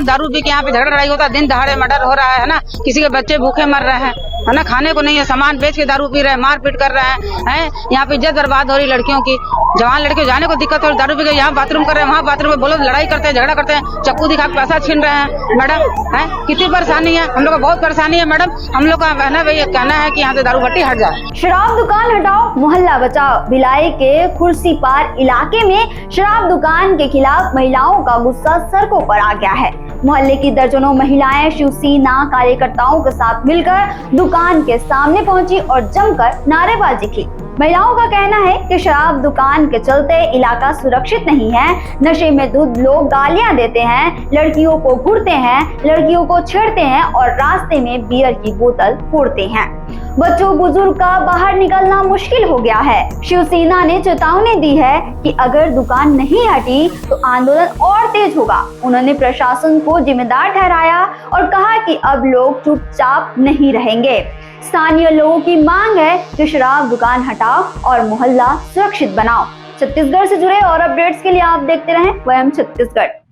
दारू पी के यहाँ पे झगड़ा लड़ाई होता है, दिन दहाड़े मर्डर हो रहा है ना, किसी के बच्चे भूखे मर रहे हैं, है ना, खाने को नहीं है, सामान बेच के दारू पी रहे हैं, मारपीट कर रहे हैं, यहाँ पे इज्जत बर्बाद हो रही लड़कियों की, जवान लड़के जाने को दिक्कत हो रही, दारू पी के यहाँ बाथरूम कर रहे हैं, वहाँ बाथरूम में बोलो लड़ाई करते हैं, झगड़ा करते हैं, चक्कू दिखा के पैसा छीन रहे हैं। मैडम है कितनी परेशानी है, हम लोग को बहुत परेशानी है मैडम, हम लोग का कहना है कि यहाँ से दारू भट्टी हट जाए। शराब दुकान हटाओ, मोहल्ला बचाओ। भिलाई के खुर्सीपार इलाके में शराब दुकान के खिलाफ महिलाओं का गुस्सा सड़कों पर आ गया है। मोहल्ले की दर्जनों महिलाएं शिवसेना कार्यकर्ताओं के साथ मिलकर दुकान के सामने पहुंची और जमकर नारेबाजी की। महिलाओं का कहना है कि शराब दुकान के चलते इलाका सुरक्षित नहीं है, नशे में धुत लोग गालियां देते हैं, लड़कियों को घूरते हैं, लड़कियों को छेड़ते हैं और रास्ते में बियर की बोतल फोड़ते हैं। बच्चों बुजुर्ग का बाहर निकलना मुश्किल हो गया है। शिवसेना ने चेतावनी दी है कि अगर दुकान नहीं हटी तो आंदोलन और तेज होगा। उन्होंने प्रशासन को जिम्मेदार ठहराया और कहा कि अब लोग चुपचाप नहीं रहेंगे। स्थानीय लोगों की मांग है कि शराब दुकान हटाओ और मोहल्ला सुरक्षित बनाओ। छत्तीसगढ़ से जुड़े और अपडेट्स के लिए आप देखते रहें वयम छत्तीसगढ़।